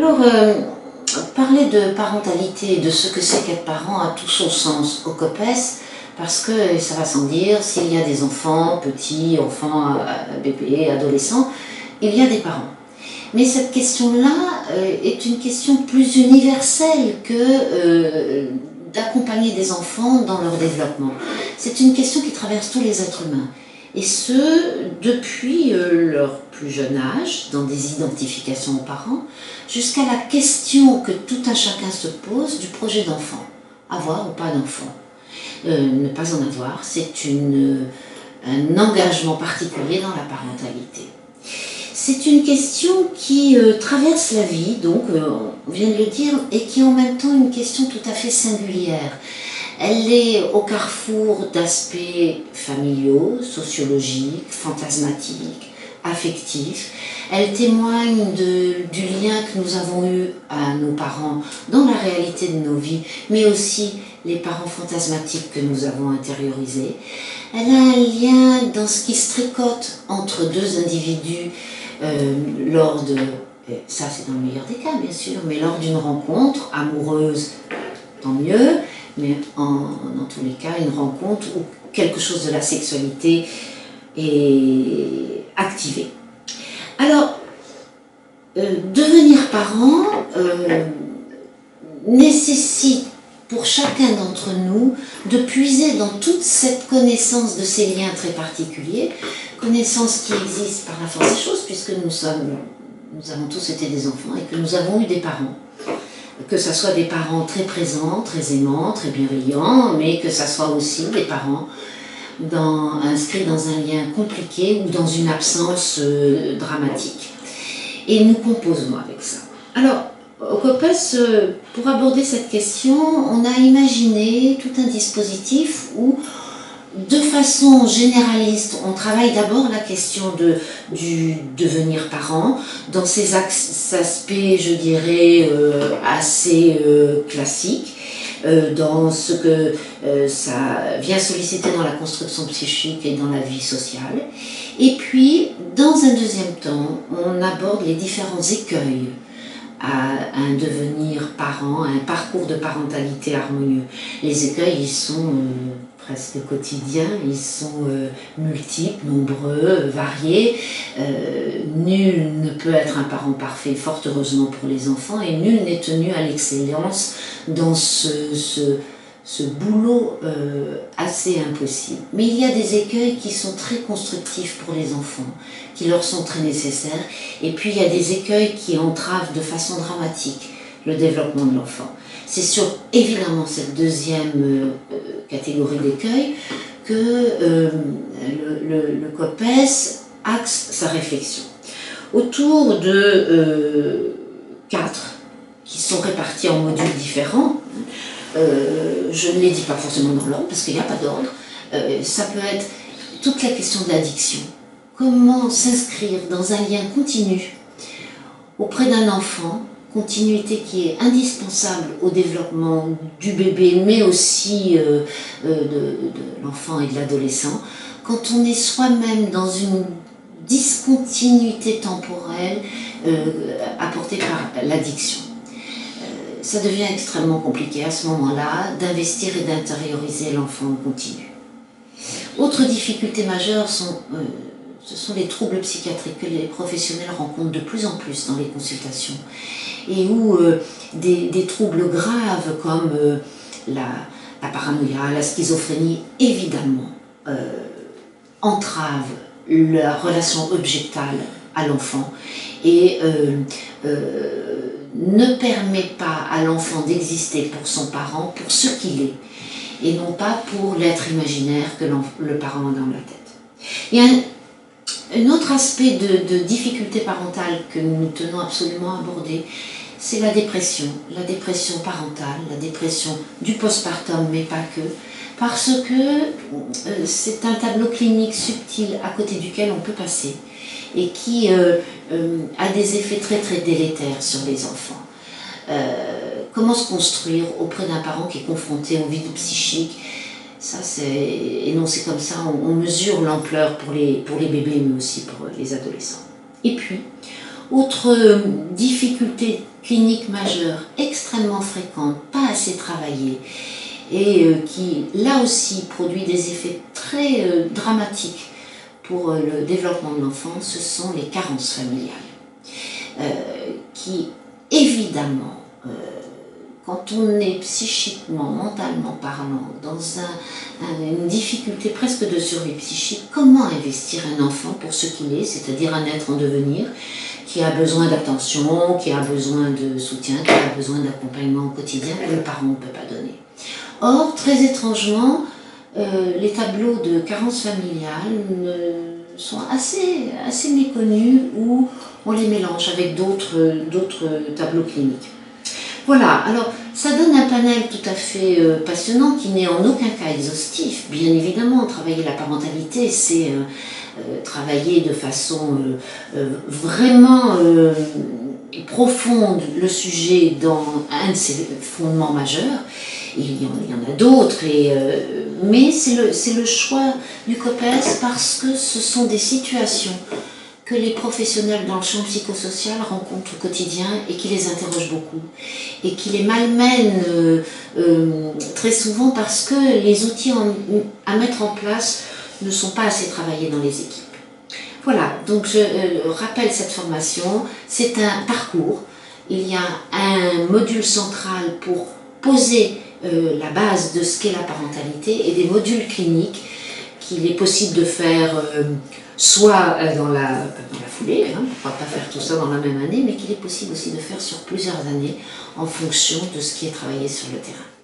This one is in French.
Alors, parler de parentalité, de ce que c'est qu'être parent a tout son sens au COPES, parce que ça va sans dire, s'il y a des enfants, petits, enfants, bébés, adolescents, il y a des parents. Mais cette question-là est une question plus universelle que d'accompagner des enfants dans leur développement. C'est une question qui traverse tous les êtres humains. Et ce, depuis leur plus jeune âge, dans des identifications aux parents, jusqu'à la question que tout un chacun se pose du projet d'enfant. Avoir ou pas d'enfant. Ne pas en avoir, c'est un engagement particulier dans la parentalité. C'est une question qui traverse la vie, donc on vient de le dire, et qui est en même temps une question tout à fait singulière. Elle est au carrefour d'aspects familiaux, sociologiques, fantasmatiques, affectifs. Elle témoigne du lien que nous avons eu à nos parents dans la réalité de nos vies, mais aussi les parents fantasmatiques que nous avons intériorisés. Elle a un lien dans ce qui se tricote entre deux individus lors de, ça c'est dans le meilleur des cas bien sûr, mais lors d'une rencontre amoureuse, tant mieux, mais dans tous les cas, une rencontre où quelque chose de la sexualité est activé. Alors, devenir parent nécessite pour chacun d'entre nous de puiser dans toute cette connaissance de ces liens très particuliers, connaissance qui existe par la force des choses, puisque nous avons tous été des enfants et que nous avons eu des parents. Que ce soit des parents très présents, très aimants, très bienveillants, mais que ce soit aussi des parents inscrits dans un lien compliqué ou dans une absence dramatique. Et nous composons avec ça. Alors, au COPES, pour aborder cette question, on a imaginé tout un dispositif où, de façon généraliste, on travaille d'abord la question du devenir parent, dans ses aspects, je dirais, assez classiques, dans ce que ça vient solliciter dans la construction psychique et dans la vie sociale. Et puis, dans un deuxième temps, on aborde les différents écueils à un devenir parent, à un parcours de parentalité harmonieux. Les écueils, ils sont presque quotidiens, ils sont multiples, nombreux, variés. Nul ne peut être un parent parfait, fort heureusement pour les enfants, et nul n'est tenu à l'excellence dans ce boulot assez impossible. Mais il y a des écueils qui sont très constructifs pour les enfants, qui leur sont très nécessaires, et puis il y a des écueils qui entravent de façon dramatique le développement de l'enfant. C'est sur évidemment cette deuxième catégorie d'écueils que le COPES axe sa réflexion autour de 4 qui sont répartis en modules différents. Je ne les dis pas forcément dans l'ordre parce qu'il n'y a pas d'ordre. Ça peut être toute la question de l'addiction. Comment s'inscrire dans un lien continu auprès d'un enfant, continuité qui est indispensable au développement du bébé, mais aussi de l'enfant et de l'adolescent, quand on est soi-même dans une discontinuité temporelle apportée par l'addiction. Ça devient extrêmement compliqué à ce moment-là d'investir et d'intérioriser l'enfant en continu. Autre difficulté majeure, ce sont les troubles psychiatriques que les professionnels rencontrent de plus en plus dans les consultations et où des troubles graves comme la paranoïa, la schizophrénie, évidemment, entravent la relation objectale à l'enfant et ne permet pas à l'enfant d'exister pour son parent, pour ce qu'il est, et non pas pour l'être imaginaire que le parent a dans la tête. Il y a un autre aspect de difficulté parentale que nous tenons absolument à aborder, c'est la dépression parentale, la dépression du postpartum, mais pas que, parce que c'est un tableau clinique subtil à côté duquel on peut passer et qui a des effets très très délétères sur les enfants. Comment se construire auprès d'un parent qui est confronté au vide psychique? Ça, c'est énoncé comme ça, on mesure l'ampleur pour les bébés, mais aussi pour les adolescents. Et puis, Autre difficulté clinique majeure, extrêmement fréquente, pas assez travaillée, et qui, là aussi, produit des effets très dramatiques pour le développement de l'enfant, ce sont les carences familiales, qui, évidemment, quand on est psychiquement, mentalement parlant, dans une difficulté presque de survie psychique, comment investir un enfant pour ce qu'il est, c'est-à-dire un être en devenir, qui a besoin d'attention, qui a besoin de soutien, qui a besoin d'accompagnement au quotidien que le parent ne peut pas donner. Or, très étrangement, les tableaux de carence familiale sont assez méconnus ou on les mélange avec d'autres tableaux cliniques. Voilà, alors ça donne un panel tout à fait passionnant qui n'est en aucun cas exhaustif. Bien évidemment, travailler la parentalité, c'est travailler de façon vraiment profonde le sujet dans un de ses fondements majeurs. Il y en a d'autres, mais c'est le choix du COPES parce que ce sont des situations que les professionnels dans le champ psychosocial rencontrent au quotidien et qui les interrogent beaucoup et qui les malmènent très souvent parce que les outils à mettre en place ne sont pas assez travaillés dans les équipes. Voilà, donc je rappelle cette formation, c'est un parcours. Il y a un module central pour poser la base de ce qu'est la parentalité et des modules cliniques qu'il est possible de faire soit dans la foulée, on ne pourra pas faire tout ça dans la même année, mais qu'il est possible aussi de faire sur plusieurs années en fonction de ce qui est travaillé sur le terrain.